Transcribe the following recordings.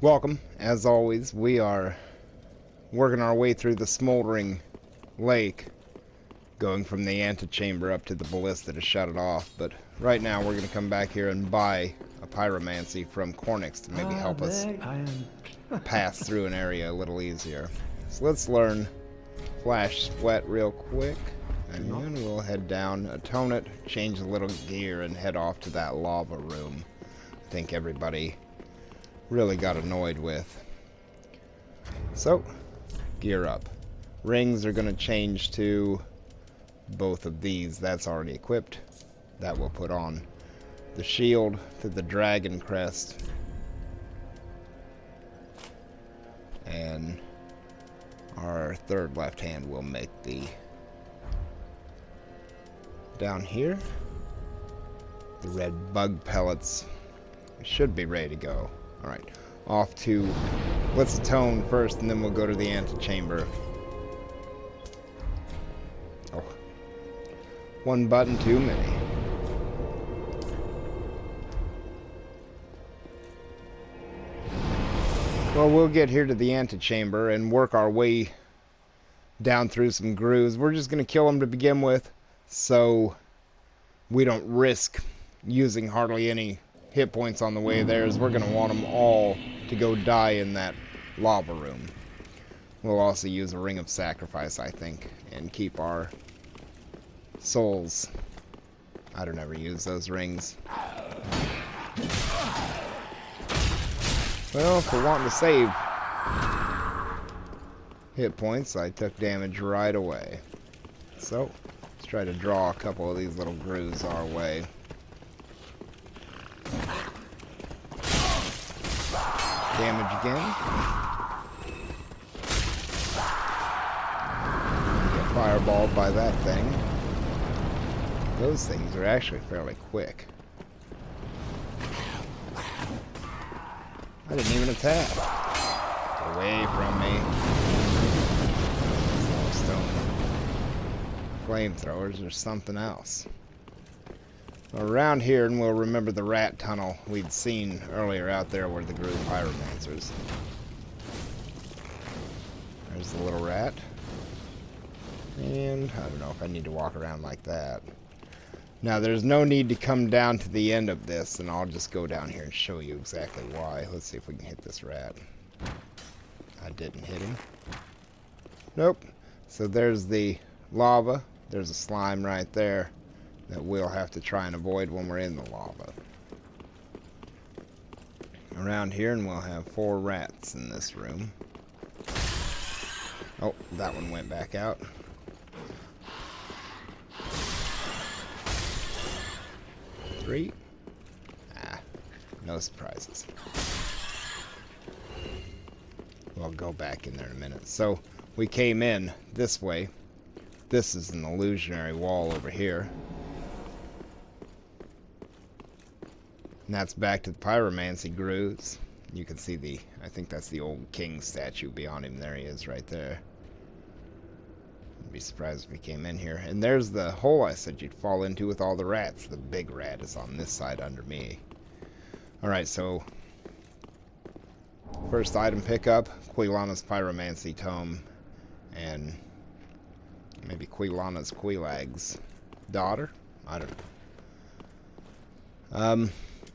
Welcome. As always, we are working our way through the Smouldering lake, going from the Antechamber up to the Ballista to shut it off. But right now we're going to come back here and buy a pyromancy from Cornix to maybe help us pass through an area a little easier. So let's learn Flash Sweat real quick, and then we'll head down, atone it, change a little gear, and head off to that lava room. I think everybody really got annoyed with. So, gear up. Rings are going to change to both of these. That's already equipped. That we'll put on. The shield to the dragon crest. And our third left hand will make the down here. The red bug pellets should be ready to go. Alright, off to, let's atone first and then we'll go to the antechamber. Oh, one button too many. Well, we'll get here to the antechamber and work our way down through some grooves. We're just going to kill them to begin with, so we don't risk using hardly any hit points on the way there, as we're going to want them all to go die in that lava room. We'll also use a ring of sacrifice, I think, and keep our souls. I don't ever use those rings. Well, if we're wanting to save hit points, I took damage right away. So, let's try to draw a couple of these little grooves our way. Damage again. Get fireballed by that thing. Those things are actually fairly quick. I didn't even attack. Get away from me. Stone flamethrowers or something else. Around here, and we'll remember the rat tunnel we'd seen earlier out there where the group pyromancers. There's the little rat. And I don't know if I need to walk around like that. Now, there's no need to come down to the end of this, and I'll just go down here and show you exactly why. Let's see if we can hit this rat. I didn't hit him. Nope. So there's the lava. There's a slime right there that we'll have to try and avoid when we're in the lava. Around here, and we'll have 4 rats in this room. Oh, that one went back out. Three. No surprises. We'll go back in there in a minute. So, we came in this way. This is an illusionary wall over here. And that's back to the pyromancy grooves. You can see the, I think that's the old king statue beyond him. There he is right there. I'd be surprised if we came in here. And there's the hole I said you'd fall into with all the rats. The big rat is on this side under me. Alright, so first item pickup, Quilana's pyromancy tome. And maybe Quilana's Quilag's daughter? I don't know.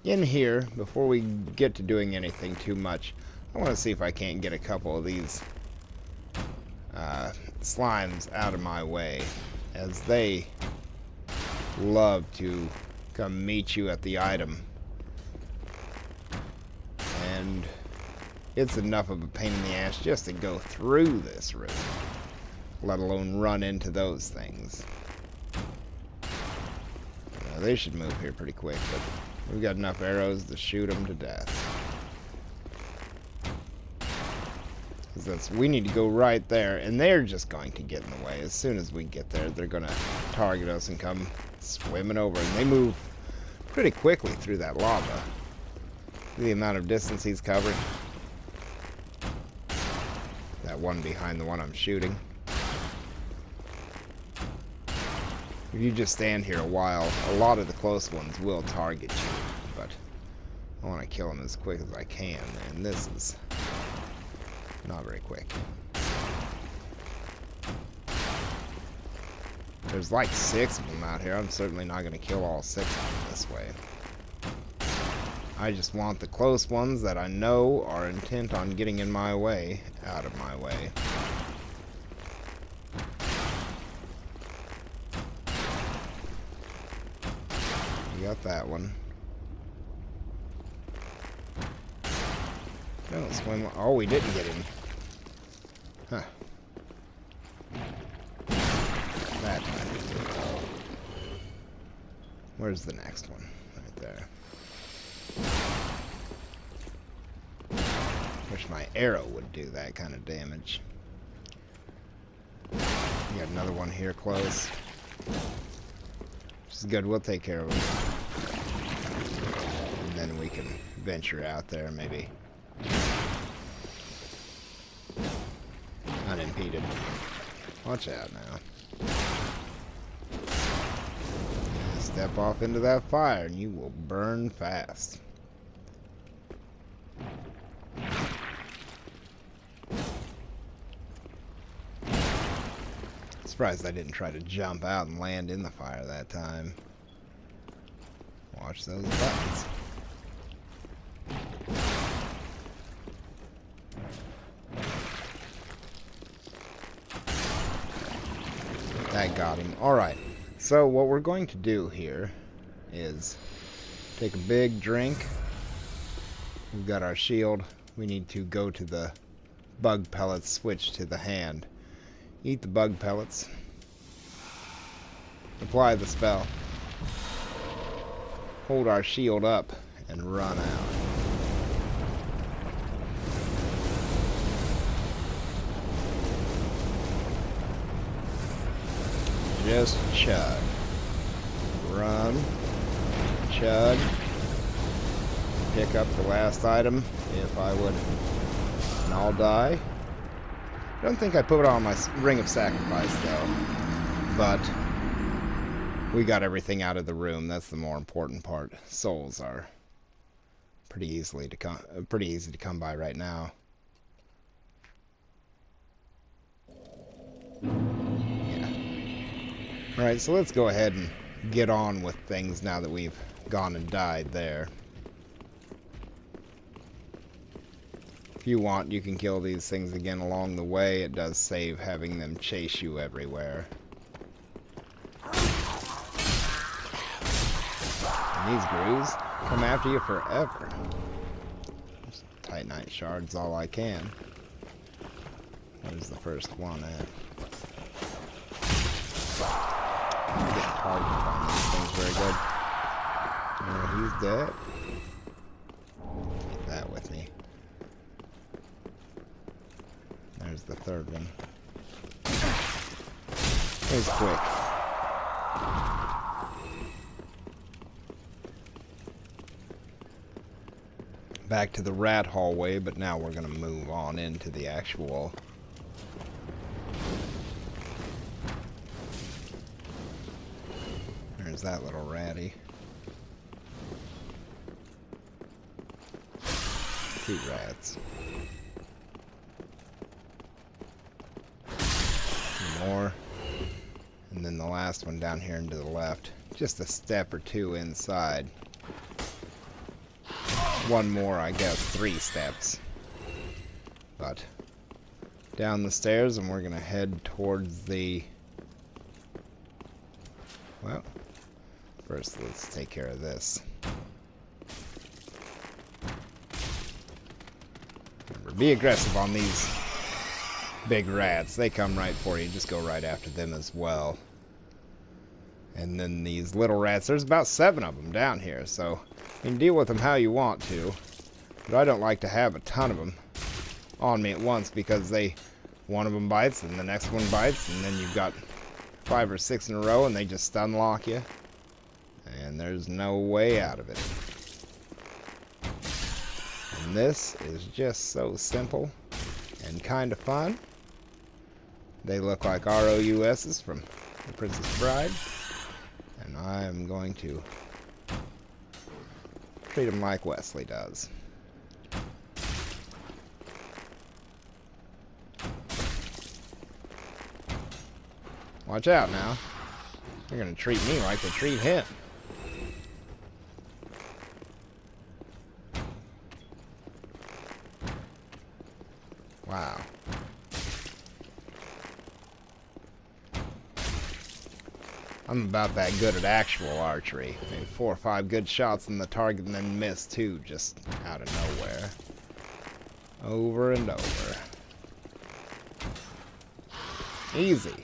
In here, before we get to doing anything too much, I want to see if I can't get a couple of these slimes out of my way, as they love to come meet you at the item. And it's enough of a pain in the ass just to go through this room, let alone run into those things. They should move here pretty quick, but we've got enough arrows to shoot them to death. We need to go right there, and they're just going to get in the way. As soon as we get there, they're going to target us and come swimming over. And they move pretty quickly through that lava. The amount of distance he's covering. That one behind the one I'm shooting. If you just stand here a while, a lot of the close ones will target you, but I want to kill them as quick as I can, and this is not very quick. There's like 6 of them out here. I'm certainly not going to kill all 6 of them this way. I just want the close ones that I know are intent on getting in my way, out of my way. You got that one. Don't swim. Oh, we didn't get him. Huh. That time. Where's the next one? Right there. Wish my arrow would do that kind of damage. We got another one here close. Which is good. We'll take care of him. And then we can venture out there, maybe. Unimpeded. Watch out now. Step off into that fire and you will burn fast. Surprised I didn't try to jump out and land in the fire that time. Watch those buttons. That got him. Alright, so what we're going to do here is take a big drink. We've got our shield. We need to go to the bug pellets, switch to the hand. Eat the bug pellets. Apply the spell. Hold our shield up and run out. Just chug. Run. Chug. Pick up the last item if I would. And I'll die. I don't think I put it on my ring of sacrifice though. But we got everything out of the room. That's the more important part. Souls are pretty easy to come by right now. Alright, so let's go ahead and get on with things now that we've gone and died there. If you want, you can kill these things again along the way. It does save having them chase you everywhere. And these grooves come after you forever. Just Titanite shards all I can. Where's the first one at? I'm getting targeted on these things very good. He's dead. Get that with me. There's the third one. He's quick. Back to the rat hallway, but now we're going to move on into the actual that little ratty. 2 rats. 2 more. And then the last one down here and to the left. Just a step or 2 inside. 1 more, I guess. 3 steps. But down the stairs, and we're gonna head towards the... Well, first, let's take care of this. Remember, be aggressive on these big rats. They come right for you. Just go right after them as well. And then these little rats, there's about 7 of them down here, so you can deal with them how you want to. But I don't like to have a ton of them on me at once because one of them bites and the next one bites, and then you've got 5 or 6 in a row and they just stun lock you. And there's no way out of it. And this is just so simple and kind of fun. They look like ROUSs from The Princess Bride. And I'm going to Treat him like Wesley does. Watch out now. They're gonna treat me like they treat him. Wow. I'm about that good at actual archery. Maybe 4 or 5 good shots in the target and then miss 2 just out of nowhere. Over and over. Easy.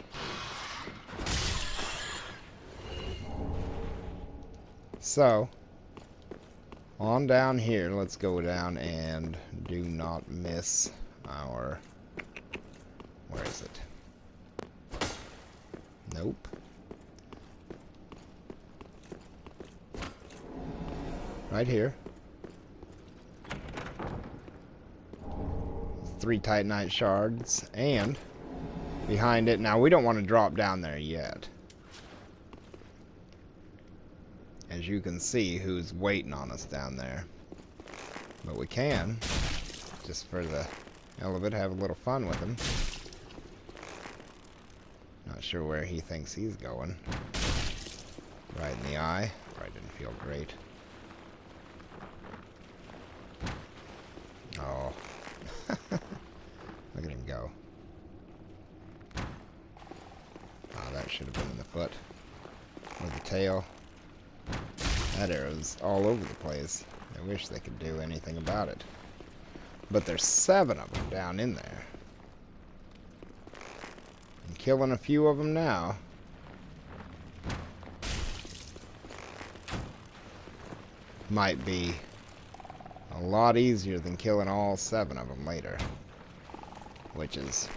So, on down here, let's go down and do not miss our... Where is it? Nope. Right here. 3 Titanite shards, and behind it, now we don't want to drop down there yet. As you can see who's waiting on us down there. But we can, just for the hell of it, have a little fun with him. Not sure where he thinks he's going. Right in the eye. Probably didn't feel great. Oh. Look at him go. Oh, that should have been in the foot. Or the tail. That arrow's all over the place. I wish they could do anything about it. But there's 7 of them down in there. I'm killing a few of them now. Might be a lot easier than killing all 7 of them later. Which is,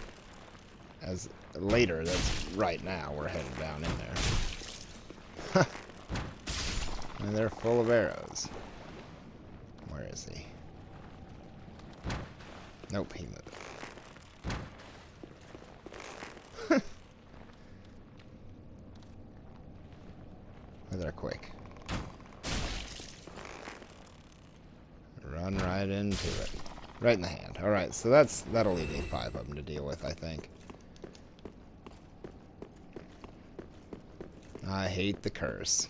as later, that's right now, we're headed down in there. And they're full of arrows. Where is he? Nope, he moved. They're quick. Run right into it. Right in the hand. Alright, so that'll leave me 5 of them to deal with, I think. I hate the curse.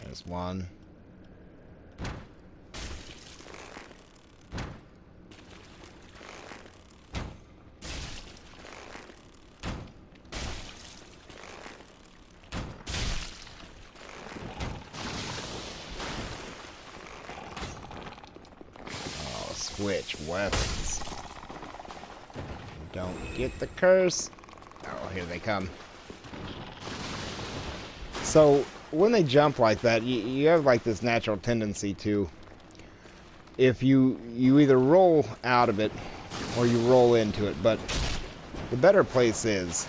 There's one. Oh, switch weapons. Don't get the curse. Oh, here they come. So, when they jump like that, you have like this natural tendency to, if you either roll out of it or you roll into it, but the better place is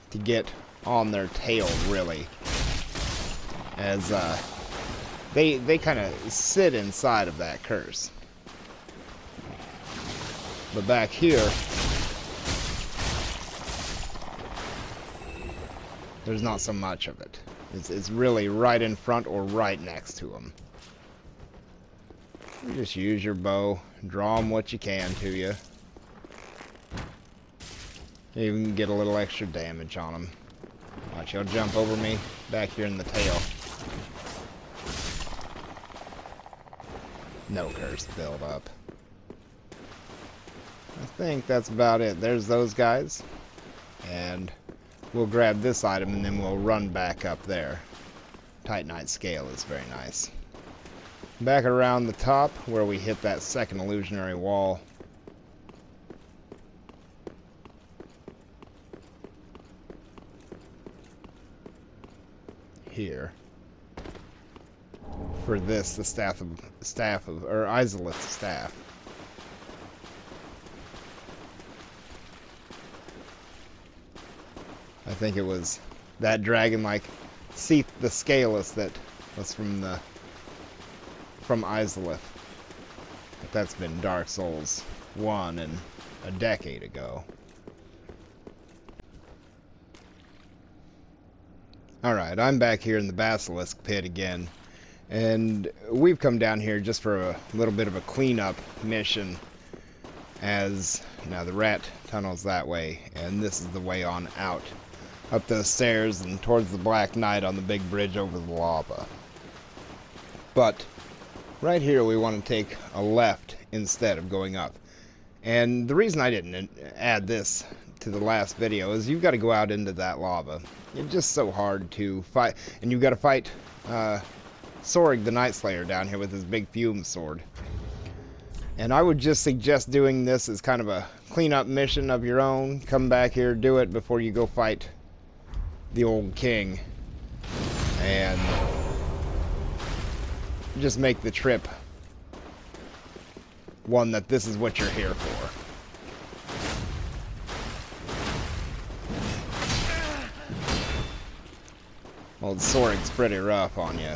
to get on their tail, really, as they kind of sit inside of that curse. But back here, there's not so much of it. It's really right in front or right next to them. You just use your bow, draw them what you can to you. You even get a little extra damage on them. Watch, he'll jump over me back here in the tail. No curse build up. I think that's about it. There's those guys. And we'll grab this item and then we'll run back up there. Titanite scale is very nice. Back around the top where we hit that second illusionary wall. Here. For this, the staff of Izalith's staff. I think it was that dragon-like Seath the Scaleless that was from Izalith. But that's been Dark Souls 1 and a decade ago. Alright, I'm back here in the Basilisk pit again. And we've come down here just for a little bit of a cleanup mission. As, now the rat tunnel's that way, and this is the way on out. Up those stairs and towards the Black Knight on the big bridge over the lava. But, right here we want to take a left instead of going up. And the reason I didn't add this to the last video is you've got to go out into that lava. It's just so hard to fight, and you've got to fight Sorg the Night Slayer down here with his big fume sword. And I would just suggest doing this as kind of a cleanup mission of your own. Come back here, do it before you go fight the old king. And just make the trip one that this is what you're here for. Old Sorg's pretty rough on you.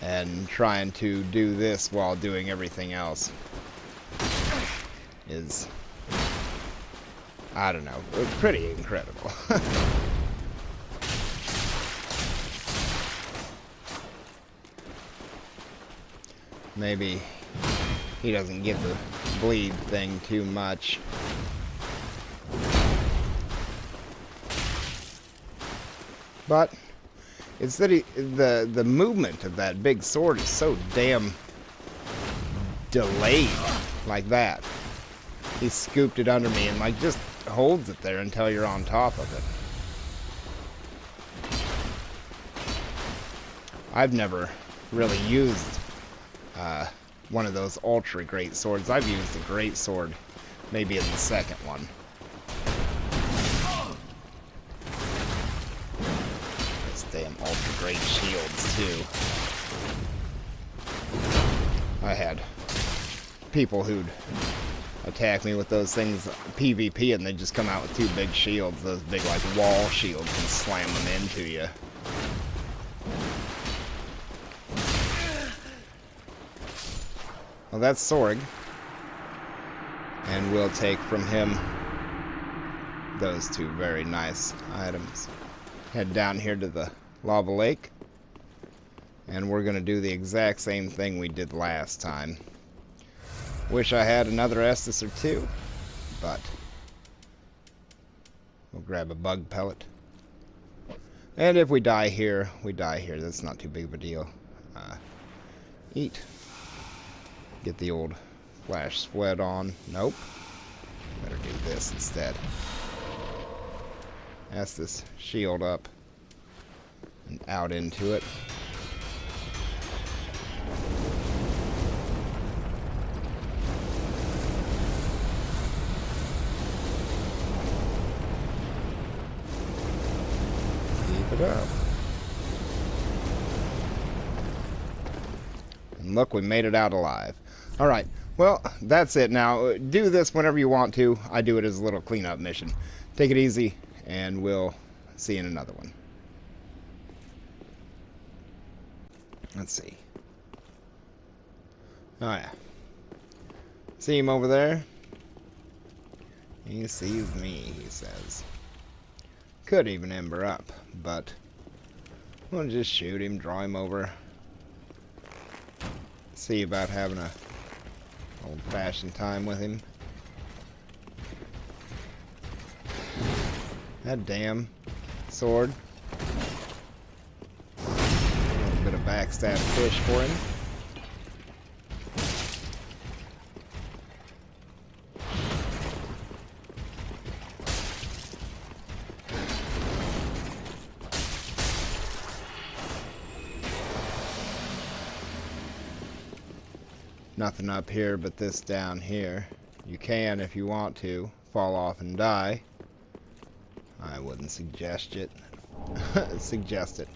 And trying to do this while doing everything else is, I don't know, pretty incredible. Maybe he doesn't get the bleed thing too much. But it's that the movement of that big sword is so damn delayed, like that. He scooped it under me and like just holds it there until you're on top of it. I've never really used one of those ultra great swords. I've used a great sword maybe in the second one. Damn ultra great shields too. I had people who'd attack me with those things PvP and they'd just come out with two big shields, those big like wall shields, and slam them into you. Well, that's Sorg, and we'll take from him those two very nice items. Head down here to the lava lake, and we're gonna do the exact same thing we did last time. Wish I had another Estus or two, but we'll grab a bug pellet. And if we die here, we die here. That's not too big of a deal. Eat. Get the old flash sweat on. Nope. Better do this instead. Estus shield up and out into it. Keep it up. And look, we made it out alive. Alright, well, that's it now. Do this whenever you want to. I do it as a little cleanup mission. Take it easy, and we'll see you in another one. Let's see. Oh yeah. See him over there? He sees me, he says. Could even ember up, but we'll just shoot him, draw him over. See about having a old-fashioned time with him. That damn sword. A little bit of backstab fish for him. Nothing up here but this down here. You can, if you want to, fall off and die. I wouldn't suggest it. Suggest it.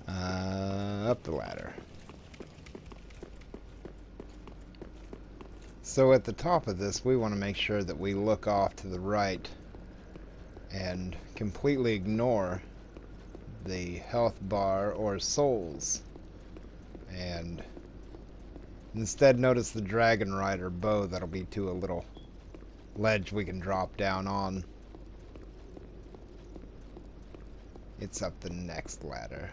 Up the ladder. So at the top of this, we want to make sure that we look off to the right and completely ignore the health bar or souls. And instead notice the Dragon Rider bow that'll be to a little ledge we can drop down on. It's up the next ladder.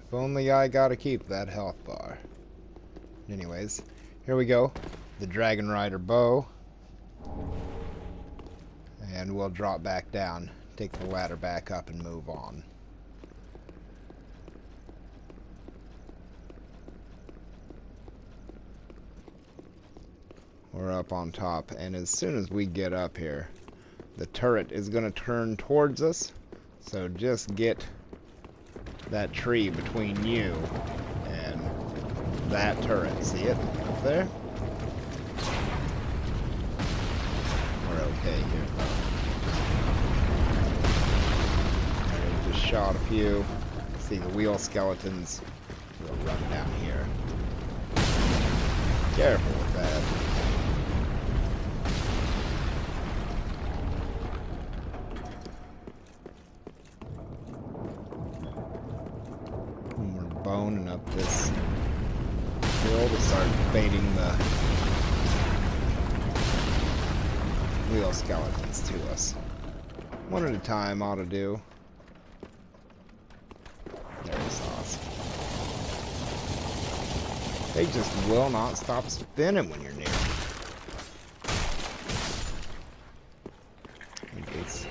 If only I got to keep that health bar. Anyways, here we go. The Dragon Rider bow. And we'll drop back down, take the ladder back up, and move on. We're up on top, and as soon as we get up here, the turret is going to turn towards us. So just get that tree between you and that turret. See it up there? We're okay here. I just shot a few. See the wheel skeletons. We'll run down here. Careful with that. Boning up this hill to start baiting the wheel skeletons to us. One at a time ought to do. There's awesome. They just will not stop spinning when you're near them. It's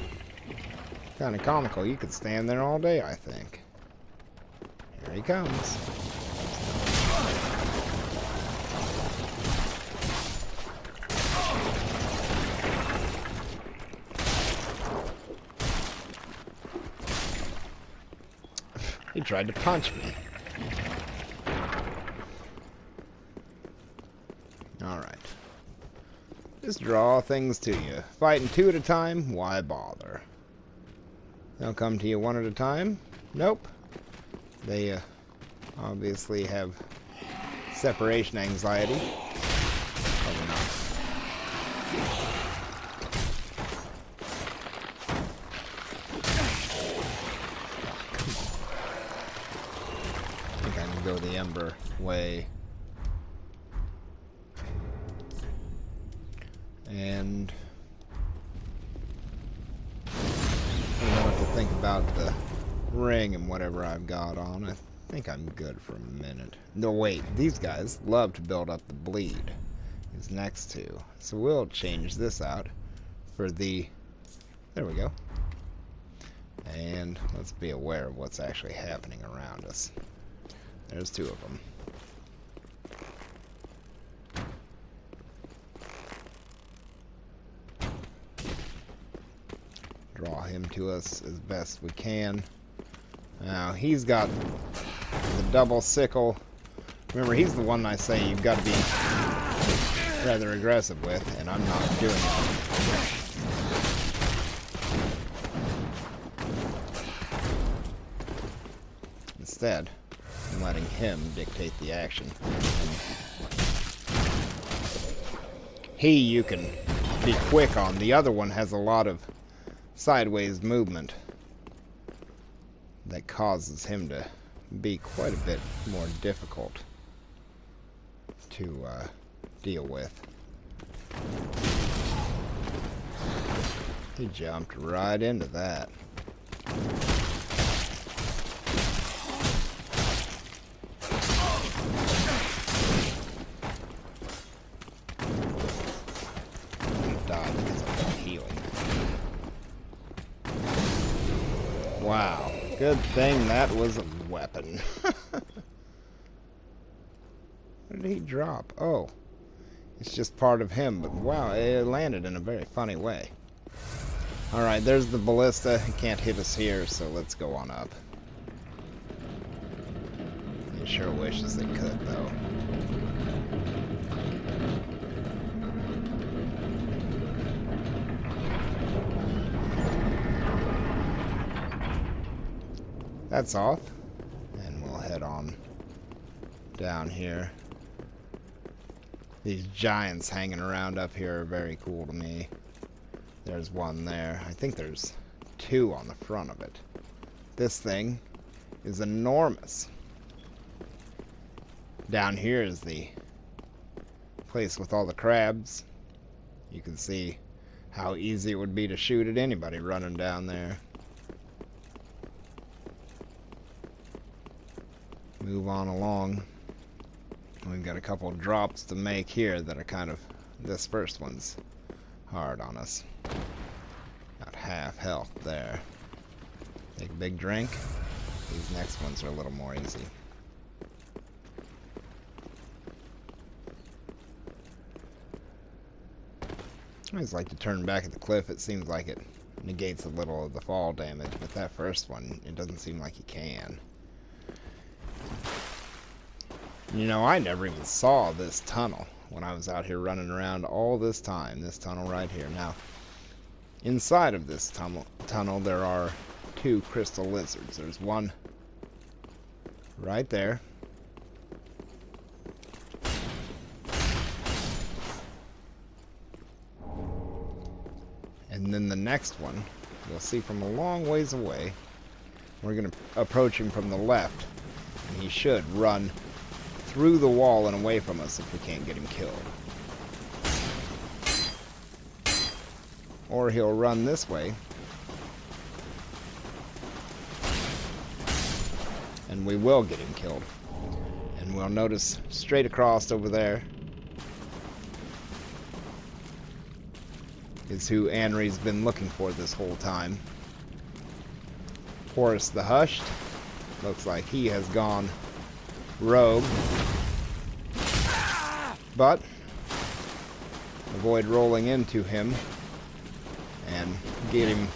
kind of comical. You could stand there all day, I think. Here he comes. He tried to punch me. Alright. Just draw things to you. Fighting two at a time? Why bother? They'll come to you one at a time? Nope. They obviously have separation anxiety. Probably not. I think I'm going to go the Ember way. And I don't know what to think about the ring and whatever I've got on. I think I'm good for a minute. No, wait. These guys love to build up the bleed. Is next to. So we'll change this out for the... There we go. And let's be aware of what's actually happening around us. There's two of them. Draw him to us as best we can. Now, he's got the double sickle. Remember, he's the one I say you've got to be rather aggressive with, and I'm not doing it. Instead, I'm letting him dictate the action. You can be quick on. The other one has a lot of sideways movement that causes him to be quite a bit more difficult to deal with. He jumped right into that. He died because of that healing. Wow. Good thing that was a weapon. What did he drop? Oh. It's just part of him, but wow, it landed in a very funny way. Alright, there's the Ballista. He can't hit us here, so let's go on up. He sure wishes they could, though. That's off. And we'll head on down here. These giants hanging around up here are very cool to me. There's one there. I think there's two on the front of it. This thing is enormous. Down here is the place with all the crabs. You can see how easy it would be to shoot at anybody running down there. Move on along. We've got a couple drops to make here that are kind of... This first one's hard on us. About half health there. Take a big drink. These next ones are a little more easy. I always like to turn back at the cliff. It seems like it negates a little of the fall damage, but that first one, it doesn't seem like you can. You know, I never even saw this tunnel when I was out here running around all this time. This tunnel right here. Now, inside of this tunnel there are 2 crystal lizards. There's one right there. And then the next one, you'll see from a long ways away. We're going to approach him from the left. And he should run through the wall and away from us if we can't get him killed. Or he'll run this way. And we will get him killed. And we'll notice straight across over there is who Anri's been looking for this whole time. Horus the Hushed. Looks like he has gone rogue. But avoid rolling into him and get him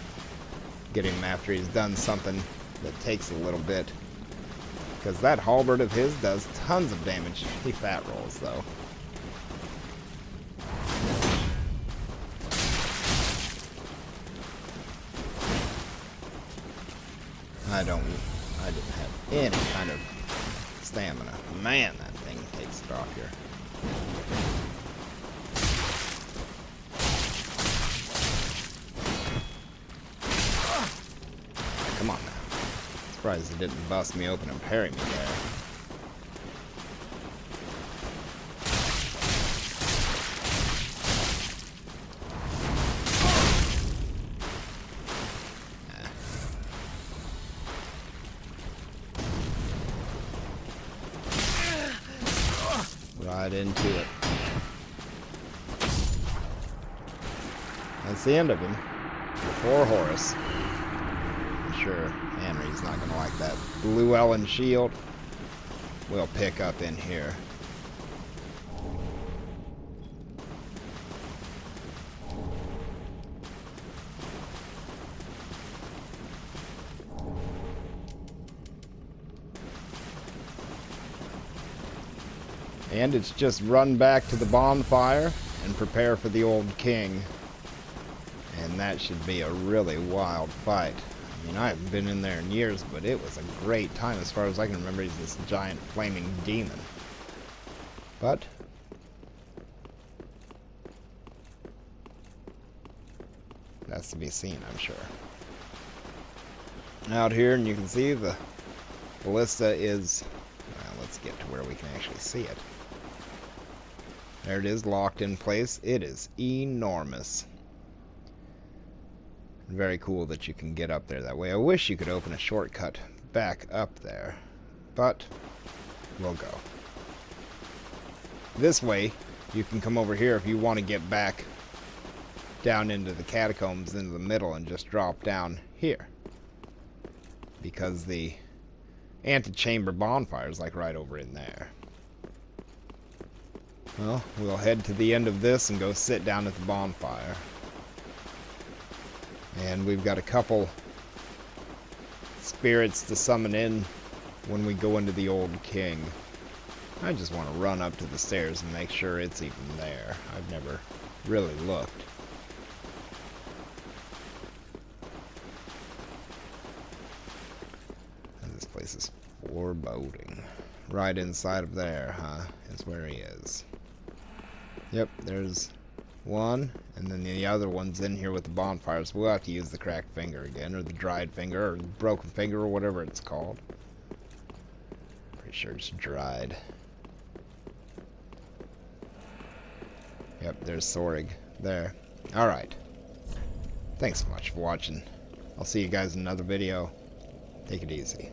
after he's done something that takes a little bit. Because that halberd of his does tons of damage. He fat rolls though. I didn't have any kind of stamina. Man, that thing takes it off here. Come on now. Surprised it didn't bust me open and parry me there. Right into it. That's the end of him. Before Horus. I'm sure Henry's not going to like that. Blue Ellen shield. We'll pick up in here. And it's just run back to the bonfire and prepare for the old king. And that should be a really wild fight. I mean, I haven't been in there in years, but it was a great time. As far as I can remember, he's this giant flaming demon. But that's to be seen, I'm sure. Out here, and you can see the Ballista is... Well, let's get to where we can actually see it. There it is, locked in place. It is enormous. Very cool that you can get up there that way. I wish you could open a shortcut back up there, but we'll go. This way, you can come over here if you want to get back down into the catacombs into the middle and just drop down here. Because the Antechamber bonfire is like right over in there. Well, we'll head to the end of this and go sit down at the bonfire. And we've got a couple spirits to summon in when we go into the old king. I just want to run up to the stairs and make sure it's even there. I've never really looked. And this place is foreboding. Right inside of there, huh? Is where he is. Yep, there's one, and then the other one's in here with the bonfires. We'll have to use the cracked finger again, or the dried finger, or the broken finger, or whatever it's called. Pretty sure it's dried. Yep, there's Sorig There. Alright. Thanks so much for watching. I'll see you guys in another video. Take it easy.